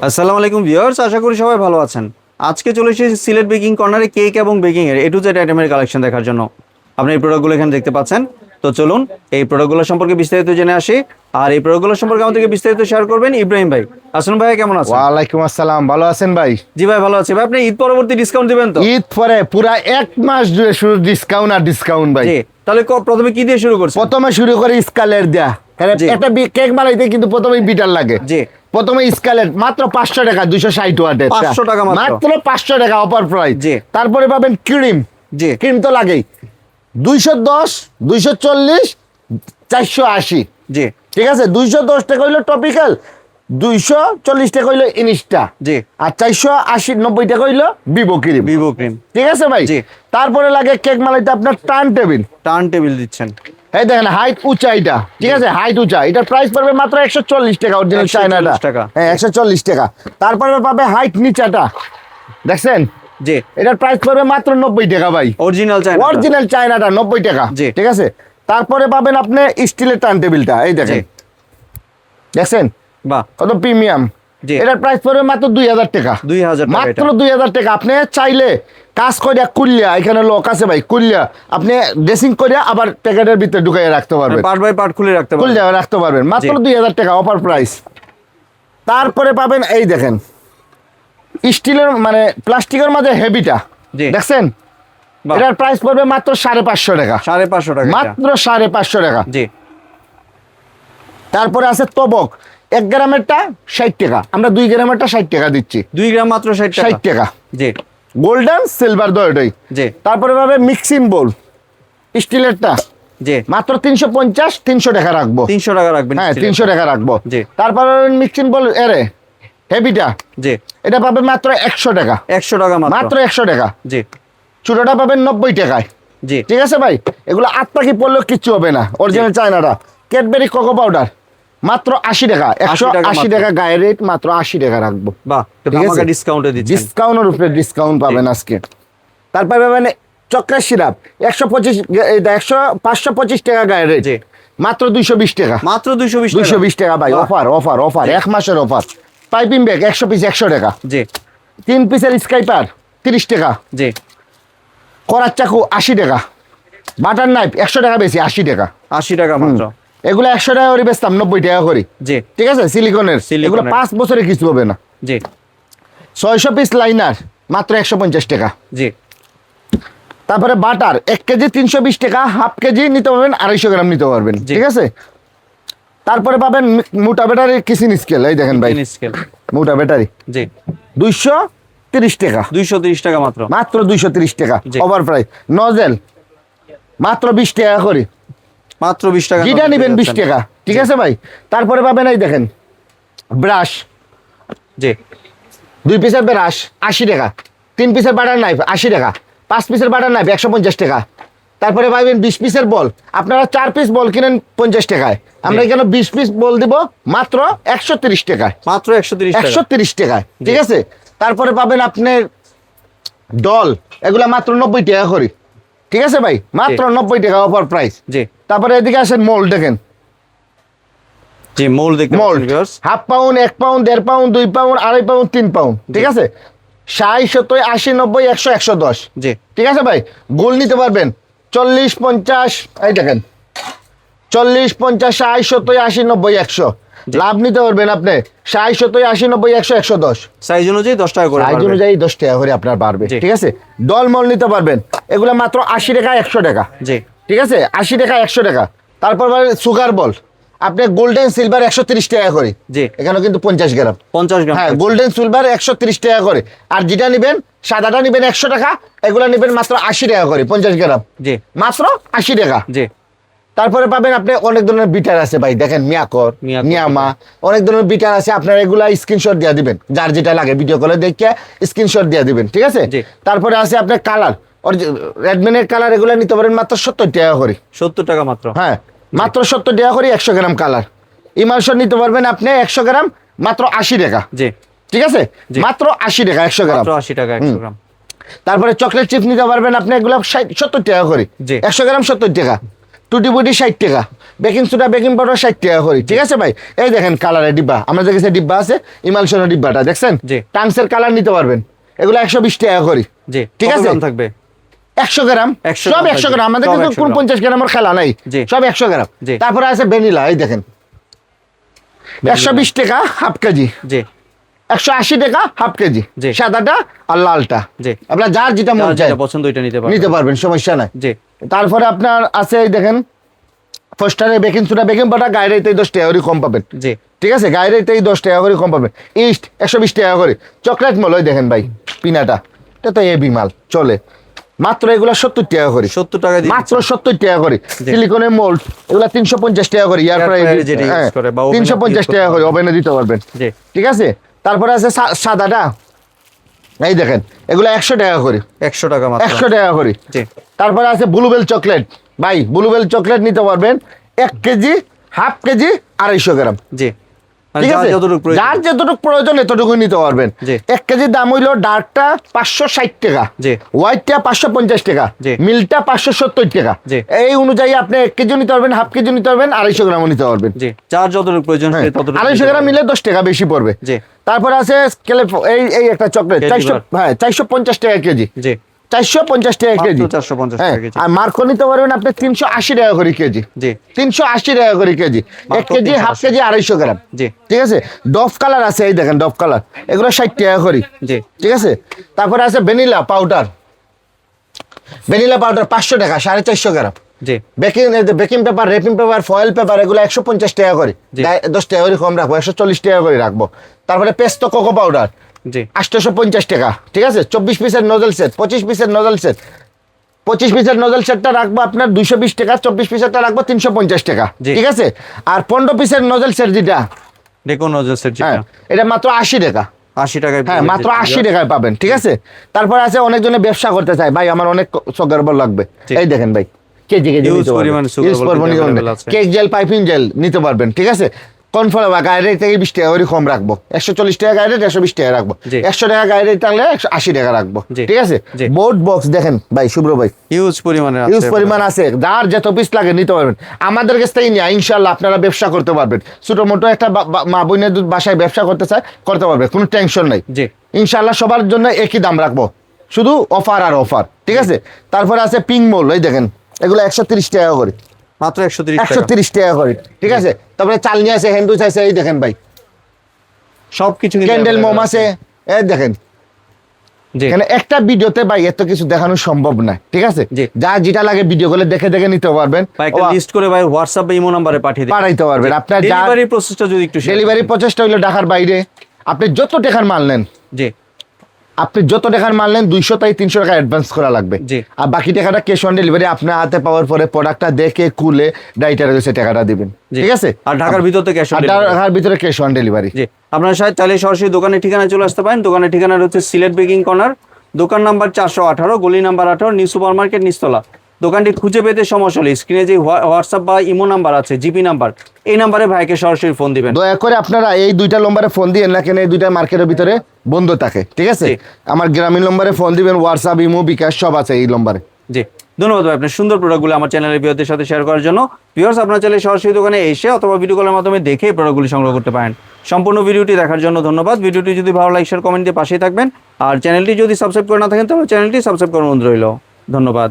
আসসালামু আলাইকুম ভিউয়ার্স, আশা করি সবাই ভালো আছেন। আজকে চলে এসেছি সিলেট বেকিং কর্নারে কেক এবং বেকিং এর A to Z আইটেমের কালেকশন দেখার জন্য। আপনি এই প্রোডাক্টগুলো এখানে দেখতে পাচ্ছেন। তো চলুন এই প্রোডাক্টগুলো সম্পর্কে বিস্তারিত জেনে আসি। আর এই প্রোডাক্টগুলো সম্পর্কে আমাদেরকে বিস্তারিত শেয়ার করবেন ইব্রাহিম ভাই। আসসালামু ভাই, কেমন আছেন? ওয়ালাইকুম আসসালাম, ভালো আছেন ভাই? জি ভাই, ভালো আছি ভাই। আপনি ঈদ পরবর্তী ডিসকাউন্ট দিবেন তো? ঈদ পরে পুরা এক মাস জুড়ে শুধু ডিসকাউন্ট আর ডিসকাউন্ট ভাই। জি, তাহলে প্রথমে কি দিয়ে শুরু করছেন? প্রথমে শুরু করে স্কালের দেয়া, জি। একটা কেক বানাইতে কিন্তু প্রথমেই বিটার লাগে। জি। প্রথমে স্কালের মাত্র 500 টাকা, 260 ওয়াটের, 500 টাকা মাত্র 500 টাকা অফার প্রাইস। জি। তারপরে পাবেন ক্রিম। জি। ক্রিম তো লাগেই, 210, 240, 480। জি। ঠিক আছে, 210 টাকা হইলো টপিক্যাল, 240 টাকা হইলো ইনস্টা, জি। আর 480-90 টাকা হইলো ভিভো ক্রিম। Vivo cream. ঠিক আছে ভাই। জি। তারপরে লাগে কেক মালাইতে আপনার টার্ন টেবিল। টার্ন টেবিল দিচ্ছেন। এই দেখেন হাইট উঁচা, এটা ঠিক আছে, হাইট উঁচা, এটার প্রাইস পড়বে মাত্র 140 টাকা, অরিজিনাল 140 চায়নাটা। টাকা। হ্যাঁ, 140 টাকা। তারপরে পাবে হাইট নিচাটা, দেখছেন, জি। এটার প্রাইস পড়বে মাত্র 90 টাকা ভাই, অরিজিনাল চায়না। অরিজিনাল চায়নাটা 90 টাকা। জি। ঠিক আছে। তারপরে পাবেন আপনি স্টিলের টার্ন টেবিলটা, এই দেখেন, জি। দেখছেন বাহ। কত প্রিমিয়াম। জি। এটার প্রাইস পড়বে মাত্র 2000 টাকা। 2000 টাকা মাত্র এটা। 2000 টাকা। আপনি চাইলে কাজ করে কুলিয়া, এখানে লোক আছে ভাই, কুলিয়া আপনি ড্রেসিং করে আবার প্যাকেটের ভিতরে ঢুকাইয়া রাখতে পারবেন, পার্ট বাই পার্ট খুলে রাখতে পারবেন। কুলিয়া রাখতে পারবেন, মাত্র জি। 2000 টাকা অফার প্রাইস। তারপরে পাবেন এই দেখেন স্টিলের মানে প্লাস্টিকের মাঝে হেভিটা, জি। দেখছেন, বাহ। এটার প্রাইস পড়বে মাত্র 550 টাকা, 550 টাকা এটা। মাত্র 550 টাকা। জি। তারপরে আছে তবক, 1 গ্রামেরটা 60 টাকা, আমরা 2 গ্রামেরটা 60 টাকা দিচ্ছি, 2 গ্রাম মাত্র 60 টাকা। 60 টাকা। জি। গোল্ডেন সিলভার দুটোই। জি। তারপরে পাবে মিক্সিং বোল স্টিলেরটা, জি। মাত্র 350-300 টাকা রাখবো। 300 টাকা রাখবেন। হ্যাঁ, 300 টাকা রাখবো। জি। তারপরে মিক্সিং বোল এরে হেভিটা, জি। এটা পাবে মাত্র 100 টাকা, 100 টাকা মাত্র। মাত্র 100 টাকা। জি। ছোটটা পাবেন 90 টাকায়। জি। ঠিক আছে ভাই, এগুলো আত্মাকি পড়লেও কিচ্ছু হবে না, অরিজিনাল চায়নাটা। ক্যাডবেরি কোকো পাউডার মাত্র 80 টাকা, 180 টাকা গায়ের রেট, মাত্র 80 টাকা রাখবো। বাহ, তো ঠিক আছে? আমাকে ডিসকাউন্টে দিচ্ছেন। ডিসকাউন্টের উপরে ডিসকাউন্ট পাবেন আজকে। তারপরে পাবেন চক্রের সিরাপ 125, 525 টাকা গায়ের রেট, জি। মাত্র 220 টাকা, মাত্র 220 টাকা। 220 টাকা ভাই। বাহ। অফার অফার অফার, 1 মাসের অফার। পাইপিং ব্যাগ 100 পিস 100 টাকা। জি। 3 পিসের স্কাইপার 30 টাকা। জি। করার চাকু 80 টাকা। বাটার নাইফ 100 টাকা বেশি, 80 টাকা। 80 টাকা মাত্র। এগুলো 100 টাকা করে বেচতাম, 90 টাকা করে। জি। ঠিক আছে, সিলিকনের, এগুলো 5 বছরে কিছু হবে না। জি। 600 পিস লাইনার মাত্র 150 টাকা। জি। তারপরে বাটার 1 কেজি 320 টাকা, হাফ কেজি নিতে পারবেন, 250 গ্রাম নিতে পারবেন। জি। ঠিক আছে। তারপরে পাবেন মোটা ব্যাটারি কিচিন স্কেল, এই দেখেন ভাই, স্কেল। মোটা ব্যাটারি জি। 230 টাকা, 230 টাকা মাত্র। মাত্র 230 টাকা জি। Over price. নজেল মাত্র 20 টাকা করে, মাত্র 20 টাকা। যেটা নেবেন 20 টাকা। ঠিক আছে ভাই। তারপরে পাবেন এই দেখেন ব্রাশ, জি। 2 পিসের ব্রাশ 80 টাকা, 3 পিসের বাটার নাইফ 80 টাকা, 5 পিসের বাটার নাইফ 150 টাকা। তারপরে পাবেন 20 পিসের বল, আপনারা 4 পিস বল কিনেন 50 টাকায়, আমরা এখানে 20 পিস বল দিব মাত্র 130 টাকায়, মাত্র 130 টাকা। 130 টাকায়। ঠিক আছে। তারপরে পাবেন আপনার ডল, এগুলা মাত্র 90 টাকা করে। ঠিক আছে ভাই, মাত্র 90 টাকা অফার প্রাইস। জি। তারপরে এদিকে আসেন মোল্ড, দেখেন জি, মোল্ড দেখতে মোল্ড, পাচ্ছেন viewers. Half pound, 1 pound, 1.5 pound, 2 pound, 2.5 pound, 3 pound. ঠিক আছে। 60, 70, 80, 90, 100, 110। জি। ঠিক আছে ভাই। গোল নিতে পারবেন 40, 50, এই দেখেন 40, 50, 60, 70, 80, 90, 100। লাভ নিতে পারবেন আপনি 60, 70, 80, 90, 100, 110। সাইজ অনুযায়ী 10 টাকা করে সাইজ পারবেন। অনুযায়ী 10 টাকা করে আপনার বাড়বে। জি। ঠিক আছে। ডল মল নিতে পারবেন, এগুলো মাত্র 80 টাকা, 100 টাকা। জি। ঠিক আছে, 80 টাকা, 100 টাকা। তারপর সুগার বল, আপনি গোল্ডেন সিলভার 130 টাকা করে। জি। এখানে কিন্তু 50 গ্রাম। 50 গ্রাম। হ্যাঁ, গোল্ডেন সিলভার 130 টাকা করে। আর যেটা নেবেন সাদাটা নেবেন 100 টাকা, এগুলা নেবেন মাত্র 80 টাকা করে, 50 গ্রাম, জি। মাত্র 80 টাকা। জি। তারপরে পাবেন আপনি অনেক ধরনের বিটার আছে ভাই, দেখেন মিয়াকর, নিয়ামা, অনেক ধরনের বিটার আছে। আপনারা এগুলা স্ক্রিনশট দিয়ে দিবেন, যার যেটা লাগে ভিডিও কলে দেখে স্ক্রিনশট দিয়ে দিবেন। ঠিক আছে। জি। তারপরে আছে আপনার কালার, রেডম্যানের কালার, এগুলা নিতে পারেন মাত্র 70 টাকা করে। 70 টাকা মাত্র। হ্যাঁ, মাত্র 70 টাকা করে 100 গ্রাম কালার। ইমালশন নিতে পারবেন আপনি 100 গ্রাম মাত্র 80 টাকা। জি। ঠিক আছে। জি। মাত্র 80 টাকা 100 গ্রাম। মাত্র 80 টাকা 100 গ্রাম। তারপরে চকলেট চিপস নিতে পারবেন আপনি, এগুলো 70 টাকা করে। জি। 100 গ্রাম 70 টাকা। টুটি বুটি 60 টাকা, বেকিং সোডা বেকিং পাউডার 60 টাকা করে, ঠিক আছে ভাই? এই দেখেন কালারের ডিব্বা, আমাদের কাছে ডিব্বা আছে, ইমালশনের ডিব্বাটা দেখছেন, জি। টাংসের কালার নিতে পারবেন, এগুলো 120 টাকা করে, জি, ঠিক কত আছে? গ্রাম থাকবে? 100 গ্রাম, 100 সব গ্রাম 100 থাকবে। গ্রাম, আমাদের সব কিন্তু 100 কোন গ্রাম। 50 গ্রামের খেলা নাই, জি। সব 100 গ্রাম। জি। তারপরে আছে ভ্যানিলা, এই দেখেন 120 টাকা হাফ কেজি, জি 180 টাকা হাফ কেজি, জি। সাদাটা আর লালটা, জি। আপনার যার যেটা মন যার চায় যেটা পছন্দ ওইটা নিতে পারবেন। নিতে পারবেন, সমস্যা নাই। জি তারপরে আপনার আছে এই দেখেন ফার্স্টারে বেকিং সোডা বেকিং পাউডার গায়ের এটাই 10 টাকা করে কম পাবেন, জি ঠিক আছে? গায়ের এটাই 10 টাকা করে কম পাবেন। ইস্ট 120 টাকা করে, চকলেট মল ওই দেখেন ভাই পিনাটা, এটা তো এবি মাল চলে, মাত্র এগুলা 70 টাকা করে, 70 টাকা দিয়ে মাত্র 70 টাকা করে। জি। সিলিকনের মোল্ড এগুলা 350 টাকা করে, ইয়ার Air প্রায় fryer যেটা use করে বা oven এ 350 use টাকা করতে করে ওভেনে দিতে পারবেন, জি ঠিক আছে? তারপরে আছে সাদাটা, এই দেখেন এগুলা 100 টাকা করে, 100 টাকা মাত্র। 100 টাকা করে। জি তারপরে আছে ব্লুবেল চকলেট, ভাই ব্লুবেল চকলেট নিতে পারবেন 1 কেজি হাফ কেজি 250 গ্রাম, জি মানে ঠিক যার আছে? যতটুকু প্রয়োজন। যার যতটুকু প্রয়োজন এতটুকু নিতে পারবেন। জি। 1 কেজির দাম হইলো ডার্কটা 560 টাকা, জি। হোয়াইটটা 550 টাকা, জি। মিল্কটা 570 টাকা। জি। এই অনুযায়ী আপনি 1 কেজি নিতে পারবেন, হাফ কেজি নিতে পারবেন, 250 গ্রামও নিতে পারবেন। জি যার যতটুকু প্রয়োজন সে ততটুকু 250 নিতে গ্রাম পারবে। মিলে 10 টাকা বেশি পড়বে। জি তারপরে আছে এই এই একটা চকলেট Cadbury 400, bar। হ্যাঁ 450 টাকা কেজি, জি 450 টাকা মাত্র কেজি। 450 হ্যাঁ, টাকা কেজি। আর মার্কো নিতে পারবেন আপনি 380 টাকা করে কেজি, জি 380 টাকা করে কেজি, 1 মাত্র কেজি হাফ 380 কেজি 250 গ্রাম, জি ঠিক আছে? ডফ কালার আছে, এই দেখেন ডফ কালার, এগুলো 60 টাকা করে, জি ঠিক আছে? তারপরে আছে ভ্যানিলা পাউডার, ভ্যানিলা পাউডার 500 টাকা 450 গ্রাম। জি baking paper wrapping paper foil paper এগুলো 150 টাকা করে, জি। 10 টাকা করে কম রাখবো, 140 টাকা করে রাখবো। তারপরে পেস্তো কোকো পাউডার জি 850 টাকা, ঠিক আছে? 24 পিসের নজল সেট, 25 পিসের নজল সেট, 25 পিসের নজল সেটটা রাখবো আপনার 220 টাকা, 24 পিসেরটা রাখবো 350 টাকা, জি। ঠিক আছে? আর 15 পিসের নজল সেট যেটা, ডেকো নজল সেট হ্যাঁ যেটা এটা মাত্র 80 টাকা, 80 টাকায় হ্যাঁ পেয়ে মাত্র যাচ্ছে। 80 টাকায় পাবেন, ঠিক আছে? তারপরে আছে অনেকজনে ব্যবসা করতে চায়, ভাই আমার অনেক সুগার বল লাগবে, জি। এই দেখেন ভাই কেজি কেজি Huge নিতে পারবেন, পরিমাণে sugar Huge ball পরিমাণে কিন্তু available আছে। কেক জেল পাইপিং জেল নিতে পারবেন, ঠিক আছে? কনফার্ম গাড়ি থেকে 20 টাকা করে কম রাখবো, 140 টাকা গাড়ি 120 টাকা রাখবো, জি। 100 টাকা গাড়ি থাকলে 180 টাকা রাখবো, জি। ঠিক আছে? জি। বোর্ড বক্স দেখেন ভাই শুভ্র ভাই, হিউজ পরিমাণে আছে ইউজ পরিমাণ আছে, যার যত পিস লাগে নিতে পারবেন আমাদের কাছ থেকে নিয়ে, ইনশাল্লাহ আপনারা ব্যবসা করতে পারবেন। ছোট মোটো একটা মা বোনের বাসায় ব্যবসা করতে চায় করতে পারবে, কোনো টেনশন নাই। জি ইনশাল্লাহ সবার জন্য একই দাম রাখবো, শুধু অফার আর অফার, ঠিক আছে? তারপরে আছে পিঙ্ক মোল, এই দেখেন এগুলো 130 টাকা করে, মাত্র 130 টাকা 130 টাকা করে, ঠিক আছে? তারপরে চালনি আছে, হ্যান্ডউইচ আছে, এই দেখেন ভাই সবকিছু ক্যান্ডেল মোম আছে, এই দেখেন। জি এখানে একটা ভিডিওতে ভাই এত কিছু দেখানো সম্ভব না, ঠিক আছে? জি। যা যেটা লাগে ভিডিও গুলো দেখে দেখে নিতে পারবেন, ভাই একটা লিস্ট করে ভাই হোয়াটসঅ্যাপ বা ইমো নম্বরে পাঠিয়ে দিন। পাঠাইতে পারবেন। আপনার যা ডেলিভারি প্রসেসটা যদি একটু share ডেলিভারি প্রচেষ্টা হইলো ঢাকার বাইরে, আপনি যত টাকার মাল নেন, করেন। জি আপনি যত টাকার মাল নেন 200 থেকে 300 টাকা অ্যাডভান্স করা লাগবে, জি। আর বাকি টাকাটা ক্যাশ অন ডেলিভারি আপনার হাতে পাওয়ার পরে প্রোডাক্টটা দেখে কুলে ডাইটারে এসে টাকাটা দিবেন, জি। ঠিক আছে? আর ঢাকার ভিতর তো ক্যাশ অন আর ঢাকার ভিতরে ক্যাশ অন ডেলিভারি। জি আপনারা চাইলে সরাসরি দোকানের ঠিকানায় চলে আসতে পারেন। দোকানের ঠিকানা হচ্ছে সিলেট বেকিং কর্নার, দোকান নাম্বার 418, গলি নাম্বার 18, নিউ সুপার মার্কেট নিচতলা। দোকানটি খুঁজে পেতে সমস্যা হলে স্ক্রিনে যে হোয়াটসঅ্যাপ বা ইমো নাম্বার আছে, জিপি নাম্বার, এই নাম্বারে ভাইকে সরাসরি ফোন দিবেন। দয়া করে আপনারা এই দুইটা নম্বরে ফোন দিয়েন না, কেন এই দুইটা মার্কেটের ভিতরে বন্ধ থাকে, ঠিক আছে? জি। আমার গ্রামীণ নম্বরে ফোন দিবেন, হোয়াটসঅ্যাপ ইমো বিকাশ সব আছে এই নম্বরে। জি ধন্যবাদ ভাই আপনার সুন্দর প্রোডাক্টগুলো আমার চ্যানেলের ভিউয়ারদের সাথে শেয়ার করার জন্য। ভিউয়ার্স আপনার চাইলে সরাসরি দোকানে এসে অথবা ভিডিও কলের মাধ্যমে দেখে প্রোডাক্টগুলি সংগ্রহ করতে পারেন। সম্পূর্ণ ভিডিওটি দেখার জন্য ধন্যবাদ। ভিডিওটি যদি ভালো লাগে শেয়ার কমেন্ট দিয়ে পাশেই থাকবেন। আর চ্যানেলটি যদি সাবস্ক্রাইব করে না থাকেন তাহলে চ্যানেলটি সাবস্ক্রাইব করার অনুরোধ রইল। ধন্যবাদ।